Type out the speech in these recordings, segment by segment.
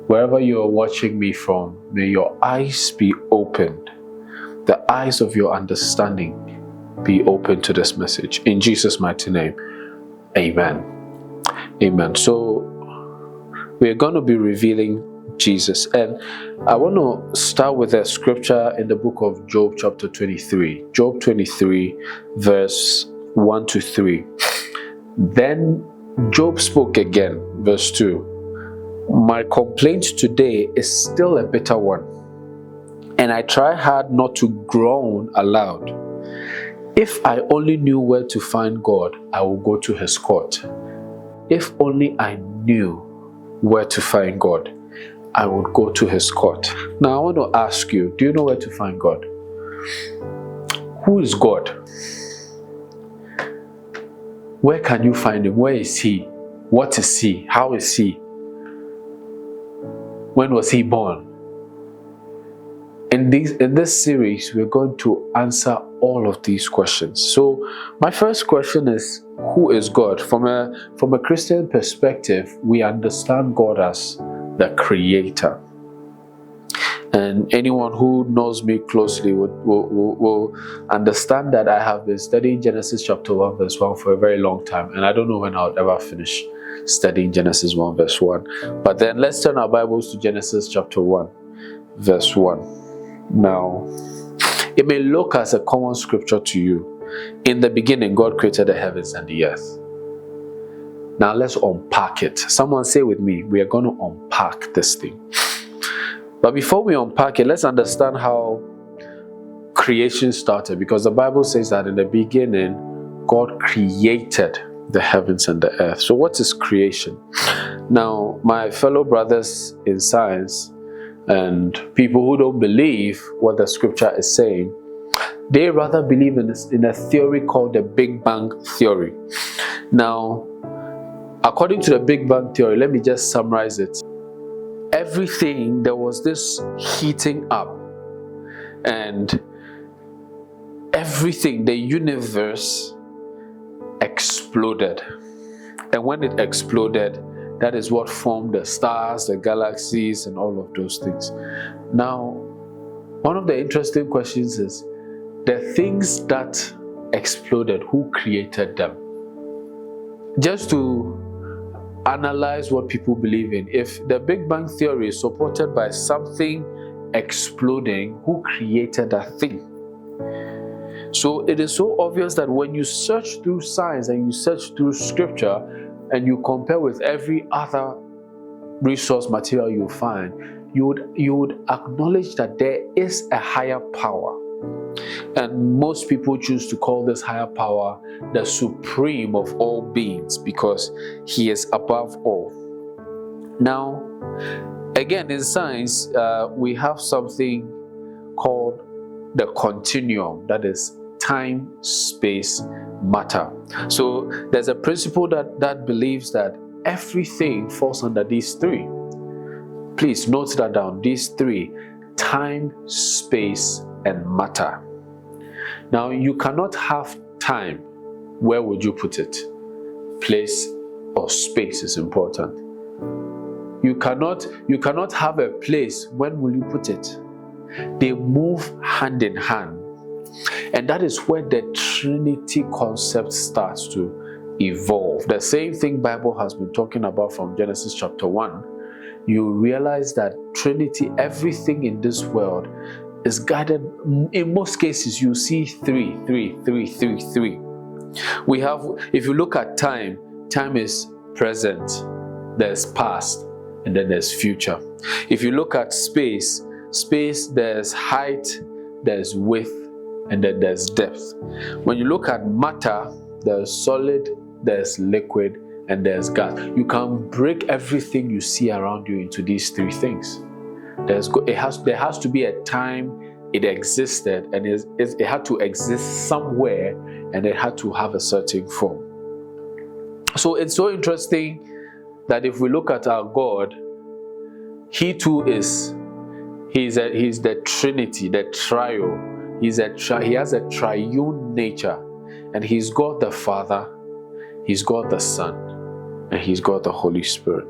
Wherever you are watching me from, may your eyes be opened. The eyes of your understanding be open to this message. In Jesus' mighty name, amen. Amen. So we're going to be revealing Jesus. And I want to start with a scripture in the book of Job chapter 23. Job 23 verse 1 to 3. Then Job spoke again, verse 2. My complaint today is still a bitter one, and I try hard not to groan aloud. If I only knew where to find God, I will go to his court. If only I knew where to find God, I would go to his court. Now I want to ask you, do you know where to find God? Who is God? Where can you find him? Where is he? What is he? How is he? When was he born? In this series, we're going to answer all of these questions. So my first question is, who is God? From a Christian perspective, we understand God as the Creator. And anyone who knows me closely will understand that I have been studying Genesis chapter 1 verse 1 for a very long time. And I don't know when I'll ever finish studying Genesis 1 verse 1. But then let's turn our Bibles to Genesis chapter 1 verse 1. Now, it may look as a common scripture to you. In the beginning, God created the heavens and the earth. Now let's unpack it. Someone say with me, we are going to unpack this thing. But before we unpack it, let's understand how creation started. Because the Bible says that in the beginning, God created the heavens and the earth. So what is creation? Now, my fellow brothers in science and people who don't believe what the scripture is saying, they rather believe in a theory called the Big Bang theory. Now, according to the Big Bang theory, let me just summarize it. Everything, there was this heating up, and everything, the universe exploded. And when it exploded, that is what formed the stars, the galaxies, and all of those things. Now, one of the interesting questions is, the things that exploded, who created them? Just to analyze what people believe in. If the Big Bang theory is supported by something exploding, who created that thing? So it is so obvious that when you search through science and you search through scripture and you compare with every other resource material you find, you would acknowledge that there is a higher power. And most people choose to call this higher power the supreme of all beings, because he is above all. Now, again, in science, we have something called the continuum, that is time, space, matter. So there's a principle that believes that everything falls under these three. Please note that down, these three: time, space, and matter. Now, you cannot have time. Where would you put it? Place or space is important. You cannot have a place. When will you put it? They move hand in hand. And that is where the Trinity concept starts to evolve. The same thing Bible has been talking about from Genesis chapter 1. You realize that Trinity, everything in this world is guided. In most cases, you see three. We have, if you look at time, time is present, there's past, and then there's future. If you look at space, there's height, there's width, and then there's depth. When you look at matter, there's solid, there's liquid, and there's gas. You can break everything you see around you into these three things. There has to be a time it existed, and it had to exist somewhere, and it had to have a certain form. So it's so interesting that if we look at our God, he too he's the Trinity, the trio. He has a triune nature, and he's God the Father, he's God the Son, and he's God the Holy Spirit.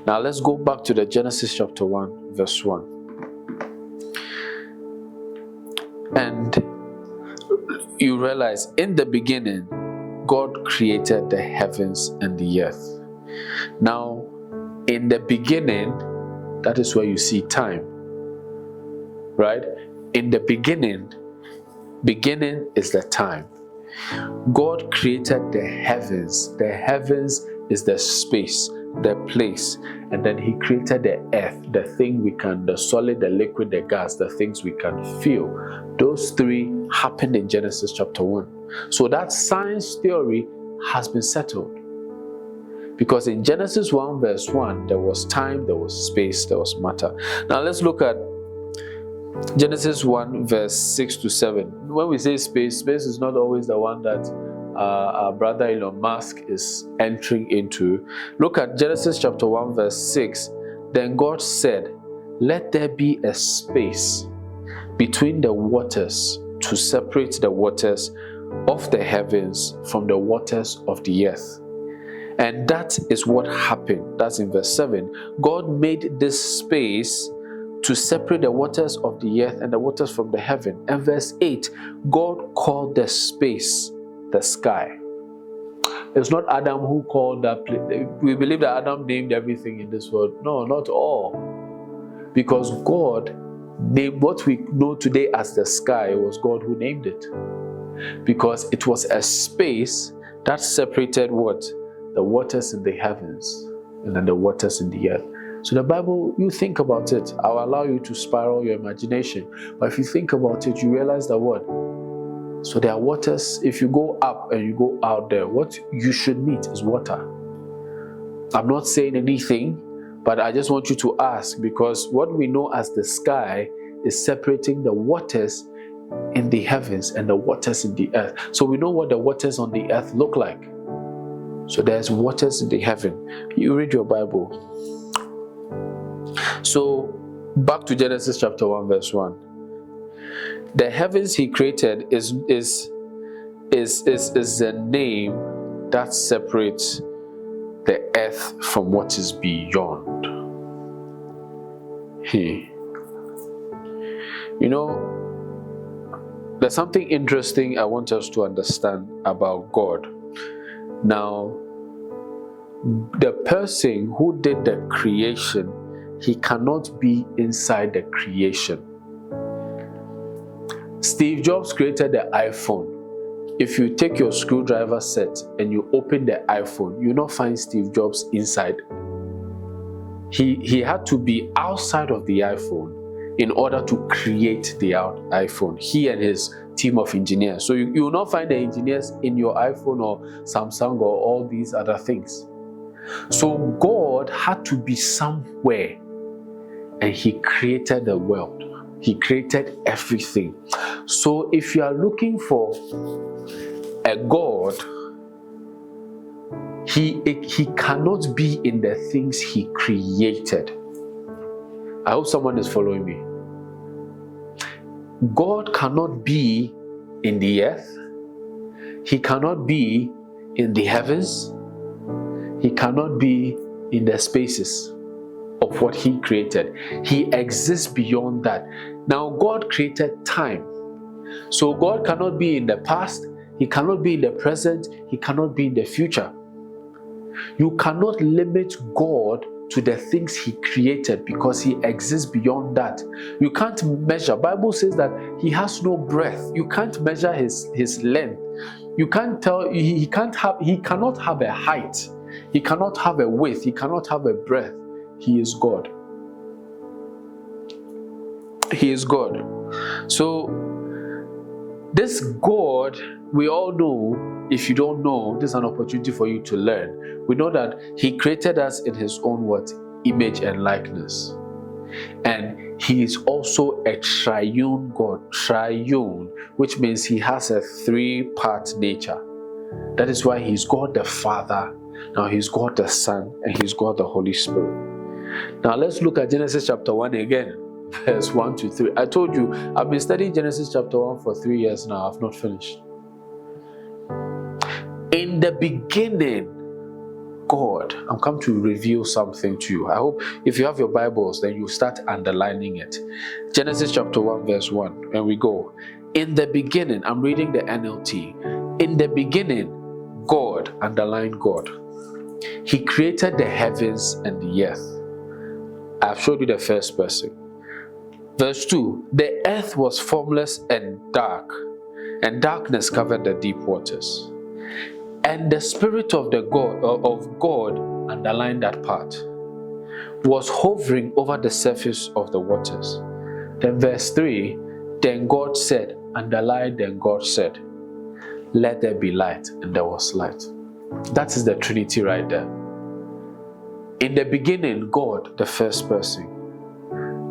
Now let's go back to the Genesis chapter 1, verse 1. And you realize in the beginning, God created the heavens and the earth. Now, in the beginning, that is where you see time, right? In the beginning is the time. God created the heavens. The heavens is the space, the place, and then he created the earth, the thing we can, the solid, the liquid, the gas, the things we can feel. Those three happened in Genesis chapter 1. So that science theory has been settled. Because in Genesis 1 verse 1, there was time, there was space, there was matter. Now let's look at Genesis 1 verse 6 to 7. When we say space, space is not always the one that our brother Elon Musk is entering into. Look at Genesis chapter 1 verse 6. Then God said, "Let there be a space between the waters to separate the waters of the heavens from the waters of the earth." And that is what happened. That's in verse 7. God made this space to separate the waters of the earth and the waters from the heaven. And verse 8, God called the space the sky. It's not Adam who called that place. We believe that Adam named everything in this world. No, not all. Because God named what we know today as the sky. It was God who named it. Because it was a space that separated what? The waters in the heavens and then the waters in the earth. So the Bible, you think about it. I'll allow you to spiral your imagination. But if you think about it, you realize that what? So there are waters. If you go up and you go out there, what you should meet is water. I'm not saying anything, but I just want you to ask, because what we know as the sky is separating the waters in the heavens and the waters in the earth. So we know what the waters on the earth look like. So there's waters in the heaven. You read your Bible. So back to Genesis chapter 1 verse 1. The heavens he created is a name that separates the earth from what is beyond. You know, there's something interesting I want us to understand about God. Now, the person who did the creation, he cannot be inside the creation. Steve Jobs created the iPhone. If you take your screwdriver set and you open the iPhone, you'll not find Steve Jobs inside. He had to be outside of the iPhone in order to create the iPhone. He and his team of engineers. So you will not find the engineers in your iPhone or Samsung or all these other things. So God had to be somewhere, and he created the world. He created everything. So if you are looking for a God, he cannot be in the things he created. I hope someone is following me. God cannot be in the earth. He cannot be in the heavens. He cannot be in the spaces of what he created. He exists beyond that. Now, God created time. So God cannot be in the past. He cannot be in the present. He cannot be in the future. You cannot limit God to the things he created, because he exists beyond that. You can't measure. Bible says that he has no breadth. You can't measure his length. You can't tell. He cannot have a height. He cannot have a width. He cannot have a breadth. He is God. He is God. So this God, we all know. If you don't know, this is an opportunity for you to learn. We know that he created us in his own what? Image and likeness. And he is also a triune God. Triune, which means he has a three-part nature. That is why he's God the Father, now he's God the Son, and he's God the Holy Spirit. Now let's look at Genesis chapter 1 again, verse 1 to 3. I told you, I've been studying Genesis chapter 1 for 3 years now. I've not finished. In the beginning, God, I'm come to reveal something to you. I hope if you have your Bibles, then you start underlining it. Genesis chapter 1 verse 1, and we go. In the beginning, I'm reading the NLT. In the beginning, God, underline God. He created the heavens and the earth. I've showed you the first person. Verse 2, the earth was formless and dark, and darkness covered the deep waters. And the Spirit of God, underline that part, was hovering over the surface of the waters. Then verse 3, then God said, underline, then God said, let there be light, and there was light. That is the Trinity right there. In the beginning, God, the first person.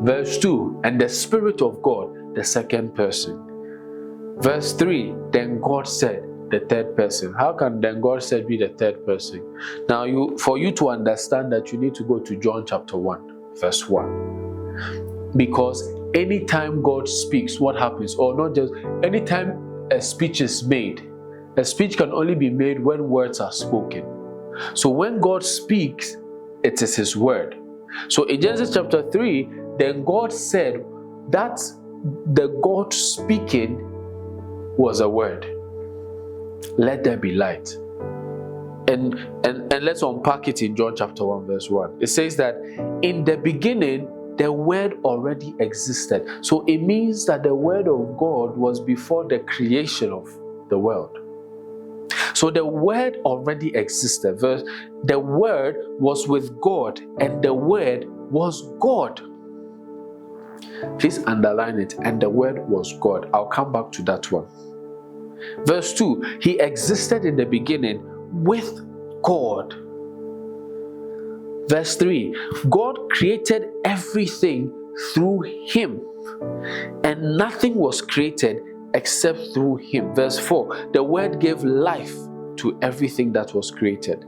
Verse 2, and the Spirit of God, the second person. Verse 3, then God said, the third person. How can then God said be the third person? Now, for you to understand that, you need to go to John chapter 1, verse 1. Because anytime God speaks, what happens? Or not just, anytime a speech is made, a speech can only be made when words are spoken. So when God speaks, it is His word. So in Genesis chapter 3, then God said that the God speaking was a word. Let there be light. And let's unpack it in John chapter 1 verse 1. It says that in the beginning, the word already existed. So it means that the word of God was before the creation of the world. So the word already existed. The word was with God, and the word was God. Please underline it. And the word was God. I'll come back to that one. Verse 2, He existed in the beginning with God. Verse 3, God created everything through Him, and nothing was created except through Him. Verse 4, the Word gave life to everything that was created,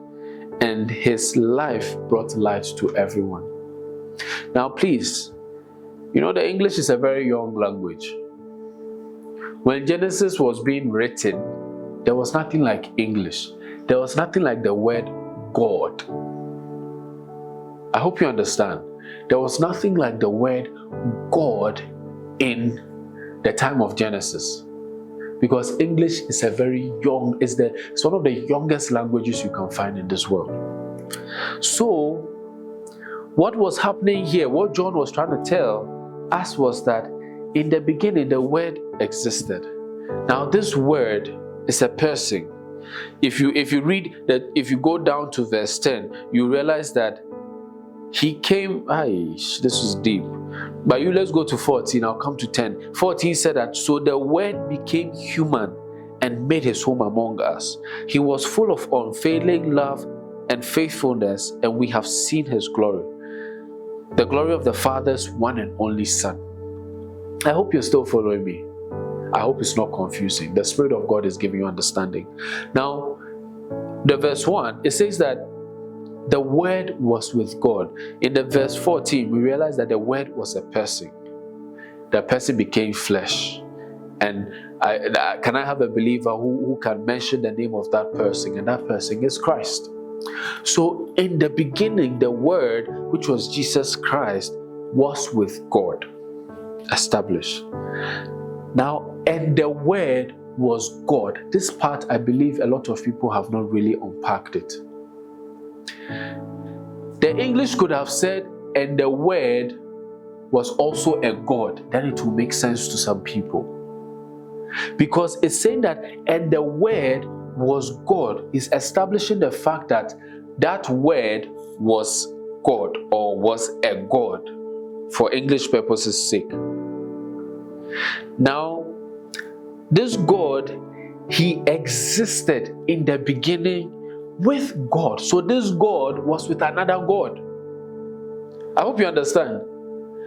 and His life brought light to everyone. Now please, you know the English is a very young language. When Genesis was being written, there was nothing like English. There was nothing like the word God. I hope you understand. There was nothing like the word God in the time of Genesis. Because English is a very young, it's one of the youngest languages you can find in this world. So, what was happening here, what John was trying to tell us was that in the beginning, the word existed. Now, this word is a person. If you read that, if you go down to verse 10, you realize that He came. This is deep. But let's go to 14. I'll come to 10. 14 said that, so the word became human and made His home among us. He was full of unfailing love and faithfulness, and we have seen His glory, the glory of the Father's one and only Son. I hope you're still following me. I hope it's not confusing. The Spirit of God is giving you understanding. Now, the verse 1, it says that the Word was with God. In the verse 14, we realize that the Word was a person. The person became flesh. And can I have a believer who can mention the name of that person? And that person is Christ. So in the beginning, the Word, which was Jesus Christ, was with God. Established. Now, and the Word was God. This part, I believe a lot of people have not really unpacked it. The English could have said, and the Word was also a God. Then it will make sense to some people. Because it's saying that, and the Word was God, is establishing the fact that that Word was God, or was a God, for English purposes' sake. Now, this God, He existed in the beginning with God. So this God was with another God. I hope you understand.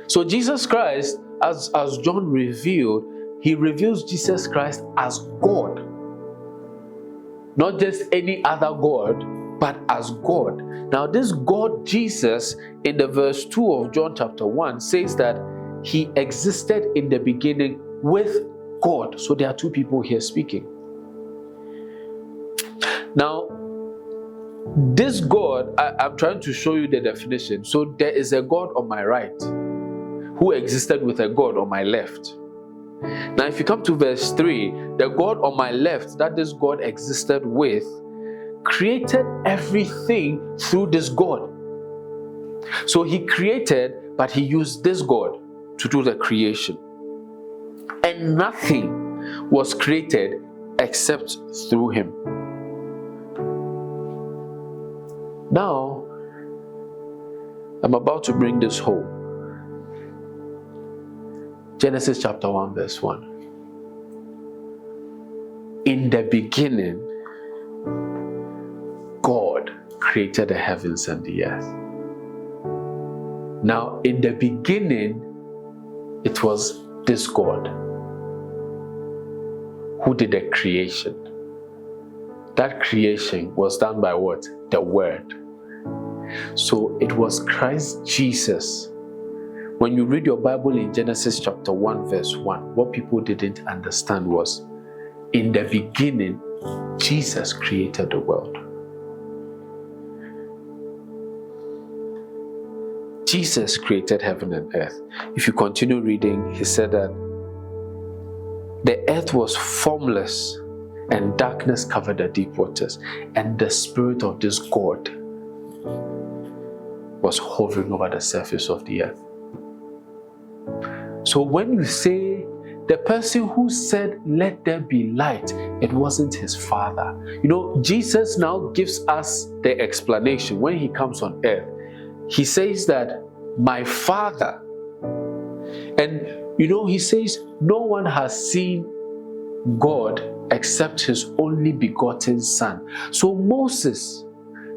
So Jesus Christ, as John revealed, he reveals Jesus Christ as God. Not just any other God, but as God. Now this God, Jesus, in the verse 2 of John chapter 1, says that He existed in the beginning with God. So there are two people here speaking. Now, This God, I'm trying to show you the definition. So there is a God on my right who existed with a God on my left. Now, if you come to verse 3, the God on my left that this God existed with created everything through this God. So he created, but he used this God to do the creation. And nothing was created except through him. Now, I'm about to bring this home. Genesis chapter 1 verse 1. In the beginning, God created the heavens and the earth. Now, in the beginning, it was this God who did the creation. That creation was done by what? The Word. So it was Christ Jesus. When you read your Bible in Genesis chapter 1 verse 1, what people didn't understand was, in the beginning, Jesus created the world. Jesus created heaven and earth. If you continue reading, he said that the earth was formless and darkness covered the deep waters, and the Spirit of this God was hovering over the surface of the earth. So when you say the person who said, "Let there be light," it wasn't his Father. You know, Jesus now gives us the explanation when he comes on earth. He says that, "My Father," and you know, he says, "No one has seen God except his only begotten Son." So Moses,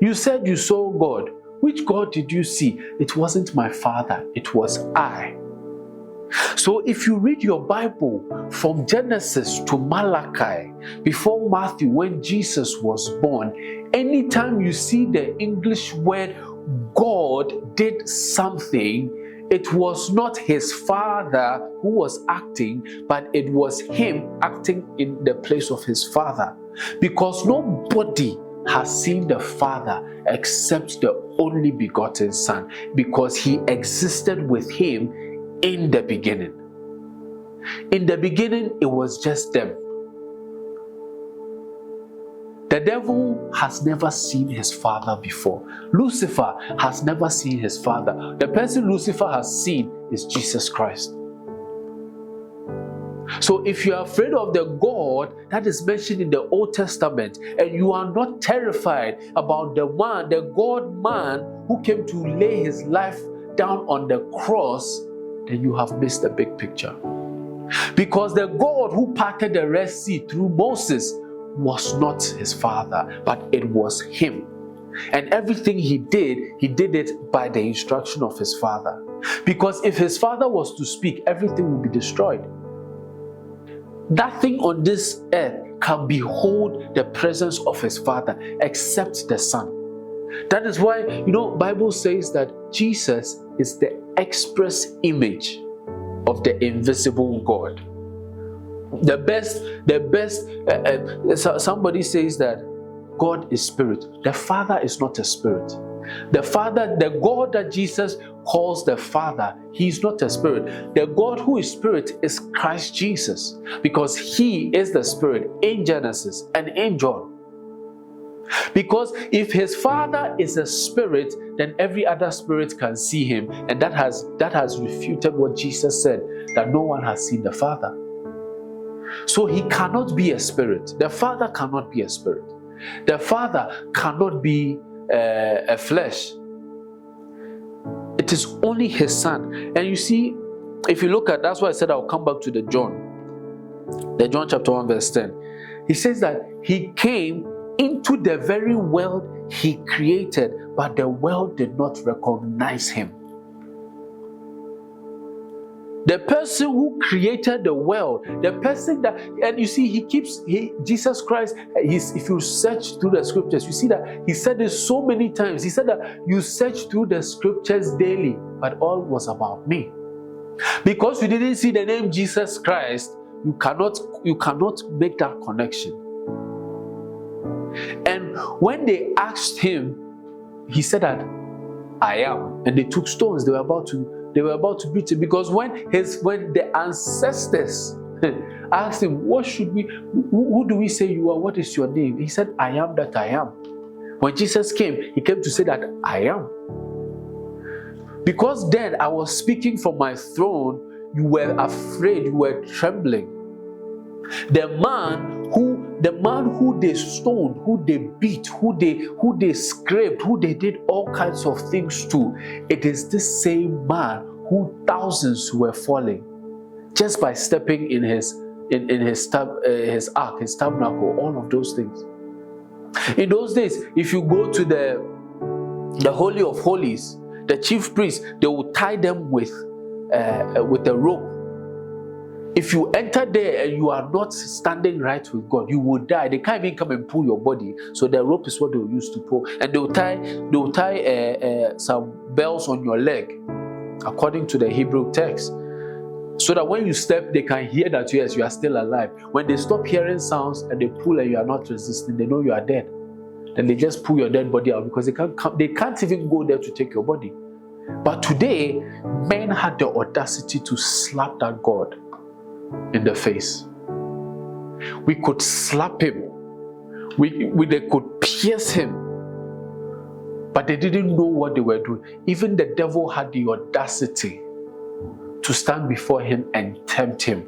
you said you saw God. Which God did you see? It wasn't my Father, it was I. So if you read your Bible from Genesis to Malachi, before Matthew, when Jesus was born, anytime you see the English word God did something, it was not his Father who was acting, but it was him acting in the place of his Father. Because nobody has seen the Father except the only begotten Son, because he existed with him in the beginning. In the beginning, it was just them. The devil has never seen his father before. Lucifer has never seen his father. The person Lucifer has seen is Jesus Christ. So if you are afraid of the God that is mentioned in the Old Testament, and you are not terrified about the God-man who came to lay his life down on the cross, then you have missed the big picture. Because the God who parted the Red Sea through Moses was not his father, but it was him. And everything he did it by the instruction of his father. Because if his father was to speak, everything would be destroyed. Nothing on this earth can behold the presence of his father except the Son. That is why, Bible says that Jesus is the express image of the invisible God. Somebody says that God is spirit. The Father is not a spirit. The God that Jesus calls the Father, he is not a spirit. The God who is spirit is Christ Jesus, because he is the Spirit in Genesis and in John. Because if his Father is a spirit, then every other spirit can see him, and that has refuted what Jesus said, that no one has seen the Father. So he cannot be a spirit. The Father cannot be a spirit. The Father cannot be a flesh. It is only his Son. And you see, if you look at, that's why I said I'll come back to the John chapter 1 verse 10. He says that he came into the very world he created, but the world did not recognize him. The person who created the world, the person that, and you see, Jesus Christ, if you search through the scriptures, you see that he said this so many times. He said that you search through the scriptures daily, but all was about me. Because you didn't see the name Jesus Christ, you cannot make that connection. And when they asked him, he said that, I am. And they took stones. They were about to beat him, because when the ancestors asked him, what should we, who do we say you are? What is your name? He said, I am that I am. When Jesus came, he came to say that I am. Because then I was speaking from my throne, you were afraid, you were trembling. The man who they stoned, who they beat, who they scraped, who they did all kinds of things to, it is this same man who thousands were falling just by stepping in his ark, his tabernacle, all of those things. In those days, if you go to the Holy of Holies, the chief priest, they will tie them with a rope. If you enter there and you are not standing right with God, you will die. They can't even come and pull your body. So the rope is what they will use to pull. And they will tie some bells on your leg, according to the Hebrew text, so that when you step, they can hear that yes, you are still alive. When they stop hearing sounds and they pull and you are not resisting, they know you are dead. Then they just pull your dead body out, because they can't even go there to take your body. But today, men had the audacity to slap that God in the face. We could slap him. They could pierce him. But they didn't know what they were doing. Even the devil had the audacity to stand before him and tempt him.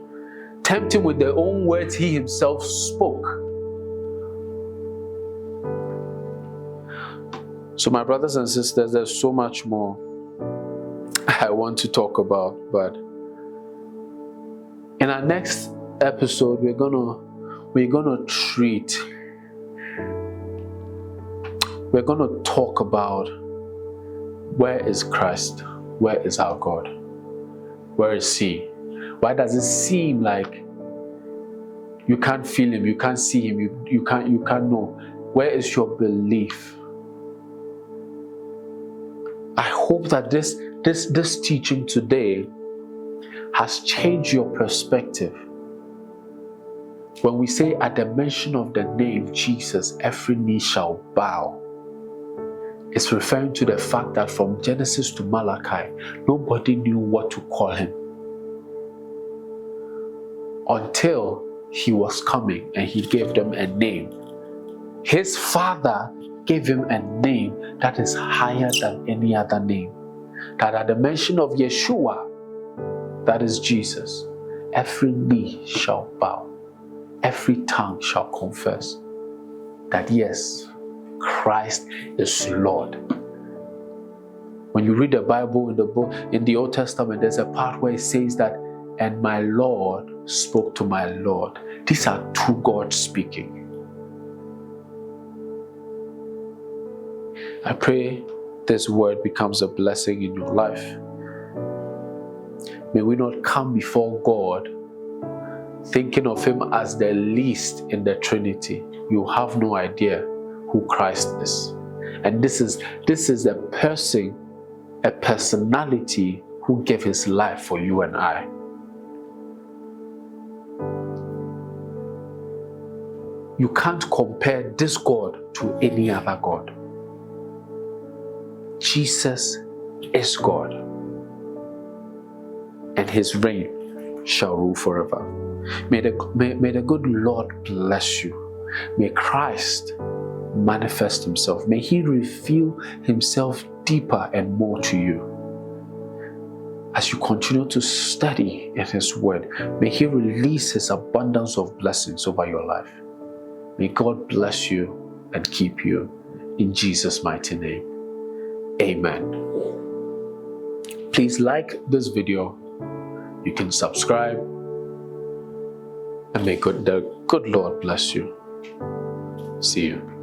Tempt him with the own words he himself spoke. So my brothers and sisters, there's so much more I want to talk about, but in our next episode, we're gonna talk about, where is Christ? Where is our God? Where is he? Why does it seem like you can't feel him, you can't see him, you can't know? Where is your belief? I hope that this teaching today has changed your perspective. When we say at the mention of the name Jesus, every knee shall bow, it's referring to the fact that from Genesis to Malachi, nobody knew what to call him until he was coming and he gave them a name. His Father gave him a name that is higher than any other name. That at the mention of Yeshua, that is Jesus, every knee shall bow, every tongue shall confess that yes, Christ is Lord. When you read the Bible in the Old Testament, there's a part where it says that, and my Lord spoke to my Lord. These are two gods speaking. I pray this word becomes a blessing in your life. May we not come before God thinking of him as the least in the Trinity. You have no idea who Christ is. And this is a person, a personality who gave his life for you and I. You can't compare this God to any other God. Jesus is God, and his reign shall rule forever. May the good Lord bless you. May Christ manifest himself. May he reveal himself deeper and more to you. As you continue to study in his word, may he release his abundance of blessings over your life. May God bless you and keep you in Jesus' mighty name. Amen. Please like this video. You can subscribe. And may the good Lord bless you. See you.